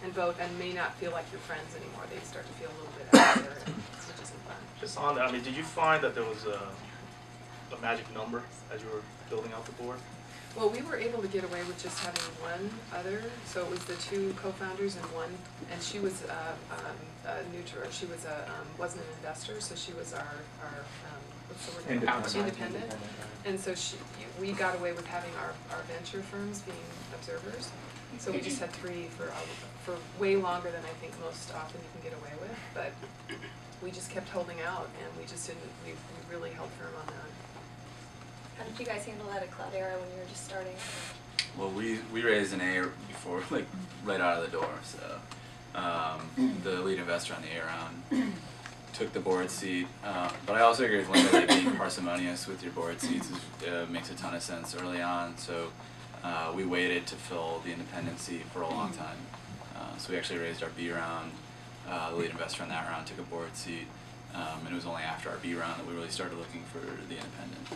and vote and may not feel like you're friends anymore. They start to feel a little bit out there, which isn't fun. Just on that, I mean, did you find that there was a magic number as you were building out the board? Well, we were able to get away with just having one other, so it was the two co-founders and one, and she was neutral. She was wasn't an investor, so she was our what's the word? Independent. And so we got away with having our venture firms being observers. So we just had three for way longer than I think most often you can get away with, but we just kept holding out, and we just didn't. We really held firm on that. How did you guys handle that at Cloudera when you were just starting? Well, we raised an A before, like right out of the door. So the lead investor on the A round took the board seat, but I also agree with Linda that being parsimonious with your board seats makes a ton of sense early on. So we waited to fill the independent seat for a long time. So we actually raised our B round. The lead investor on that round took a board seat, and it was only after our B round that we really started looking for the independent.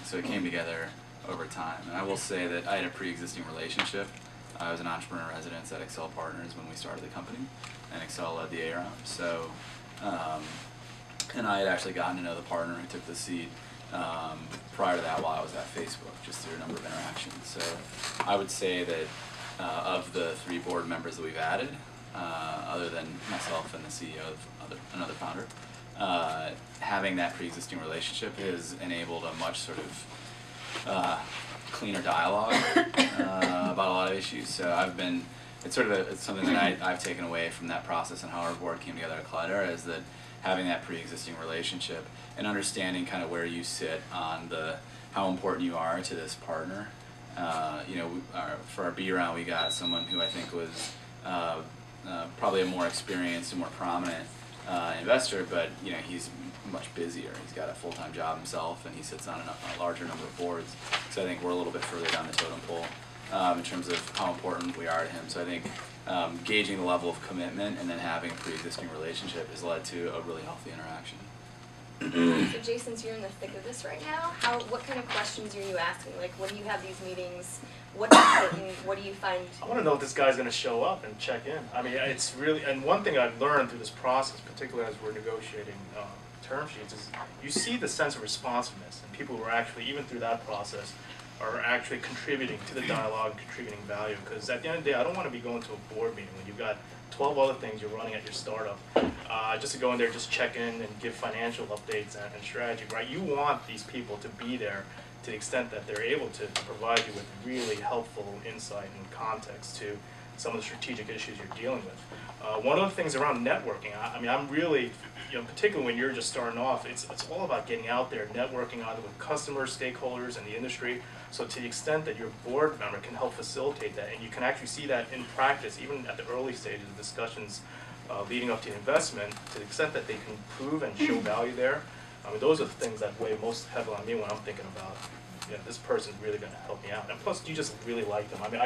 So it came together over time. And I will say that I had a pre-existing relationship. I was an entrepreneur in residence at Excel Partners when we started the company, and Excel led the A round. So, and I had actually gotten to know the partner who took the seat prior to that while I was at Facebook, just through a number of interactions. So I would say that of the 3 board members that we've added, other than myself and the CEO of another founder, having that pre-existing relationship has enabled a much sort of cleaner dialogue about a lot of issues. So it's something that I've taken away from that process and how our board came together at Cloudera, is that having that pre-existing relationship and understanding kind of where you sit on how important you are to this partner. For our B round, we got someone who I think was probably a more experienced and more prominent investor, but he's much busier. He's got a full-time job himself, and he sits on a larger number of boards. So I think we're a little bit further down the totem pole in terms of how important we are to him. So I think gauging the level of commitment and then having a pre-existing relationship has led to a really healthy interaction. So Jae, since you're in the thick of this right now, what kind of questions are you asking? Like, when do you have these meetings? What's important? What do you find? I want to know if this guy's going to show up and check in. I mean, it's really, and one thing I've learned through this process, particularly as we're negotiating term sheets, is you see the sense of responsiveness, and people who are actually, even through that process, are actually contributing to the dialogue and contributing value. Because at the end of the day, I don't want to be going to a board meeting when you've got 12 other things you're running at your startup, just to go in there, just check in and give financial updates and strategy, right? You want these people to be there to the extent that they're able to provide you with really helpful insight and context to some of the strategic issues you're dealing with. One of the things around networking, I mean, I'm really, particularly when you're just starting off, it's all about getting out there, networking either with customers, stakeholders, and the industry. So to the extent that your board member can help facilitate that, and you can actually see that in practice, even at the early stages of discussions leading up to the investment, to the extent that they can prove and show value there, I mean, those are the things that weigh most heavily on me when I'm thinking about, this person's really going to help me out. And plus, you just really like them. I mean,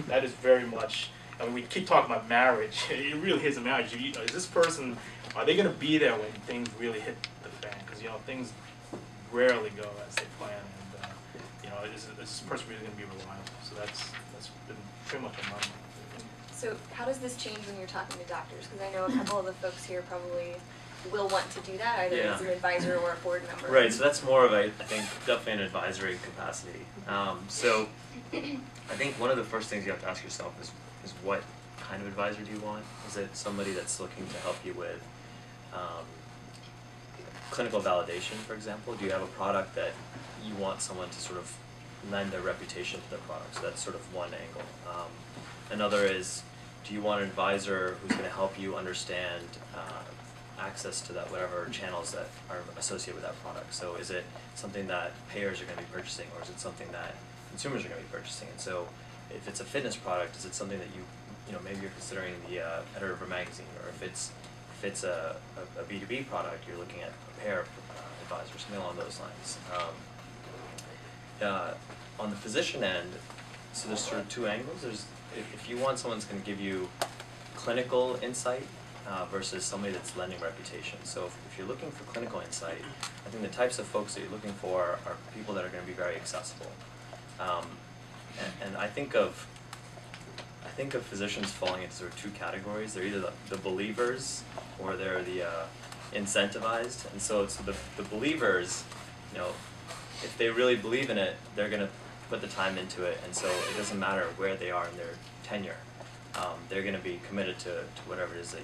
that is very much. I mean, we keep talking about marriage. It really is a marriage. Is this person, are they going to be there when things really hit the fan? Because, things rarely go as they plan. And, is this person really going to be reliable? So that's been pretty much on my mind. So how does this change when you're talking to doctors? Because I know a couple of the folks here probably will want to do that, either as an advisor or a board member. Right, so that's more of I think, definitely an advisory capacity. So I think one of the first things you have to ask yourself is what kind of advisor do you want? Is it somebody that's looking to help you with clinical validation, for example? Do you have a product that you want someone to sort of lend their reputation to the product? So that's sort of one angle. Another is, do you want an advisor who's going to help you understand access to that whatever channels that are associated with that product? So is it something that payers are going to be purchasing, or is it something that consumers are going to be purchasing? And so if it's a fitness product, is it something that maybe you're considering the editor of a magazine, or if it's a B2B product, you're looking at a payer advisor, something along those lines. On the physician end, so there's sort of two angles. If you want someone that's going to give you clinical insight versus somebody that's lending reputation. So if you're looking for clinical insight, I think the types of folks that you're looking for are people that are going to be very accessible. And I think think of physicians falling into sort of two categories. They're either the believers or they're the incentivized. And so it's the believers, you know, if they really believe in it, they're going to put the time into it. And so it doesn't matter where they are in their tenure. They're going to be committed to whatever it is that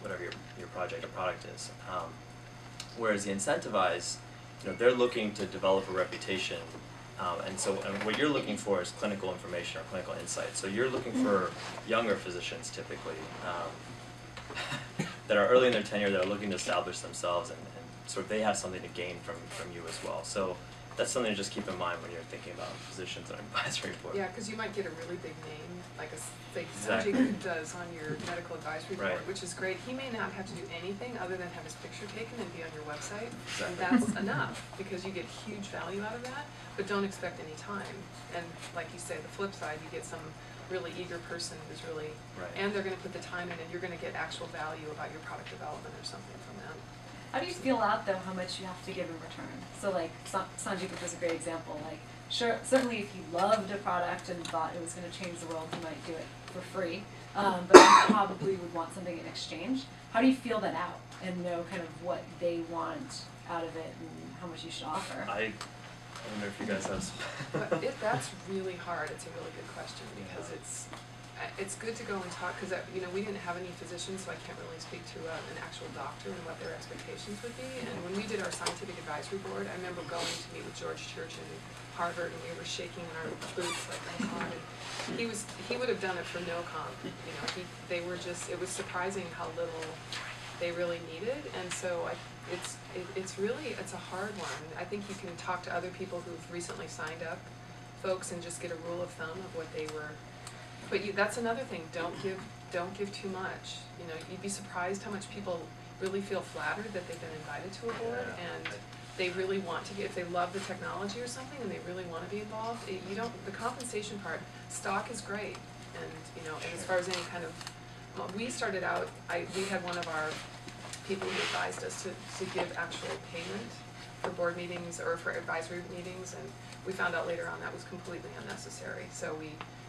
whatever your project or product is. Whereas the incentivized, you know, they're looking to develop a reputation. And what you're looking for is clinical information or clinical insight. So you're looking for younger physicians typically that are early in their tenure, that are looking to establish themselves, and sort of they have something to gain from you as well. So that's something to just keep in mind when you're thinking about physicians on an advisory board. Yeah, because you might get a really big name, like Exactly. Jae Chung does on your medical advisory board, Right. which is great. He may not have to do anything other than have his picture taken and be on your website. And Exactly. that's enough, because you get huge value out of that, but don't expect any time. And like you say, the flip side, you get some really eager person who's really, Right. and they're gonna put the time in, and you're gonna get actual value about your product development or something from them. How do you feel out though how much you have to give in return? So like Sanjay was a great example. Like sure, certainly if you loved a product and thought it was going to change the world, you might do it for free. But you probably would want something in exchange. How do you feel that out and know kind of what they want out of it and how much you should offer? I wonder if you guys have some. But that's really hard. It's a really good question, because it's good to go and talk, because you know, we didn't have any physicians, so I can't really speak to an actual doctor and what their expectations would be. And when we did our scientific advisory board, I remember going to meet with George Church in Harvard, and we were shaking in our boots like, oh God. And he would have done it for no comp. You know, it was surprising how little they really needed. And so it's a hard one. I think you can talk to other people who've recently signed up folks and just get a rule of thumb of what they were. But that's another thing. Don't give too much. You know, you'd be surprised how much people really feel flattered that they've been invited to a board, and they really want to get, if they love the technology or something and they really want to be involved. The compensation part, stock is great, and you know, and as far as any kind of, well, we started out. We had one of our people who advised us to give actual payment for board meetings or for advisory meetings, and we found out later on that was completely unnecessary. So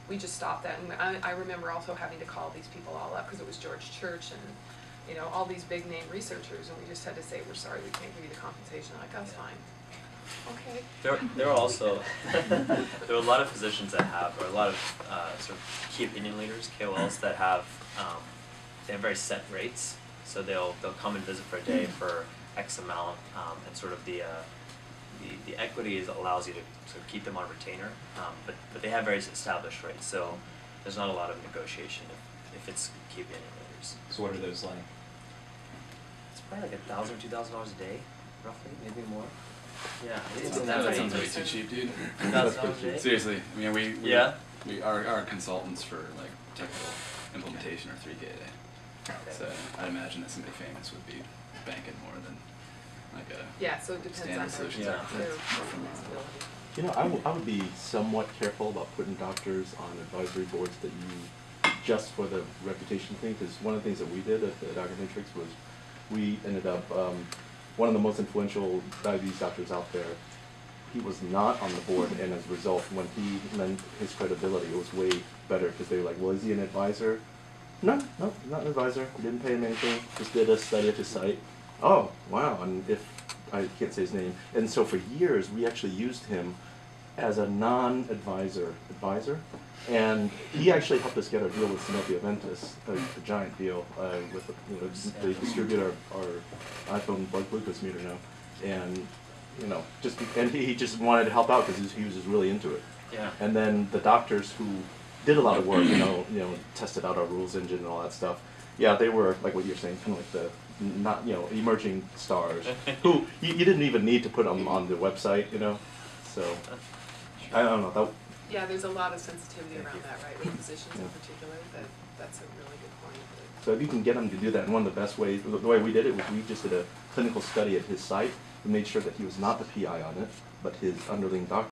we just stopped that. And I remember also having to call these people all up, because it was George Church and, you know, all these big name researchers, and we just had to say, we're sorry, we can't give you the compensation. Like, that's fine. Okay. There are also there are a lot of physicians that have, or a lot of sort of key opinion leaders, KOLs, that have they have very set rates. So they'll come and visit for a day for X amount, and sort of the equity allows you to sort of keep them on retainer, but they have very established rates. So there's not a lot of negotiation if it's key opinion leaders. So what are those like? It's probably like $1,000 or $2,000 a day, roughly, maybe more. Yeah, That sounds way too cheap, dude. $2,000 a day. Seriously, I mean, Yeah. our consultants for like technical implementation are $3K a day. Okay. So I'd imagine that somebody famous would be banking more than like a Yeah, so it depends standard on solutions their architect. responsibility. You know, I would be somewhat careful about putting doctors on advisory boards that you, just for the reputation thing, because one of the things that we did at the Documentrix was we ended up, one of the most influential diabetes doctors out there, he was not on the board, and as a result, when he lent his credibility, it was way better, because they were like, well, is he an advisor? No, not an advisor. We didn't pay him anything. Just did a study at his site. Oh, wow. And if I can't say his name. And so for years, we actually used him as a non-advisor advisor. And he actually helped us get a deal with Sanofi Aventis, a giant deal with they distribute our iPhone blood glucose meter now. And you know, and he just wanted to help out because he was just really into it. Yeah. And then the doctors who did a lot of work, you know, tested out our rules engine and all that stuff. Yeah, they were like what you're saying, kind of like the emerging stars who you didn't even need to put them on the website, you know. So I don't know. Yeah, there's a lot of sensitivity around that, right, with physicians in Yeah. particular. That's a really good point. So if you can get them to do that, and one of the best ways, the way we did it was we just did a clinical study at his site and made sure that he was not the PI on it, but his underling doctor.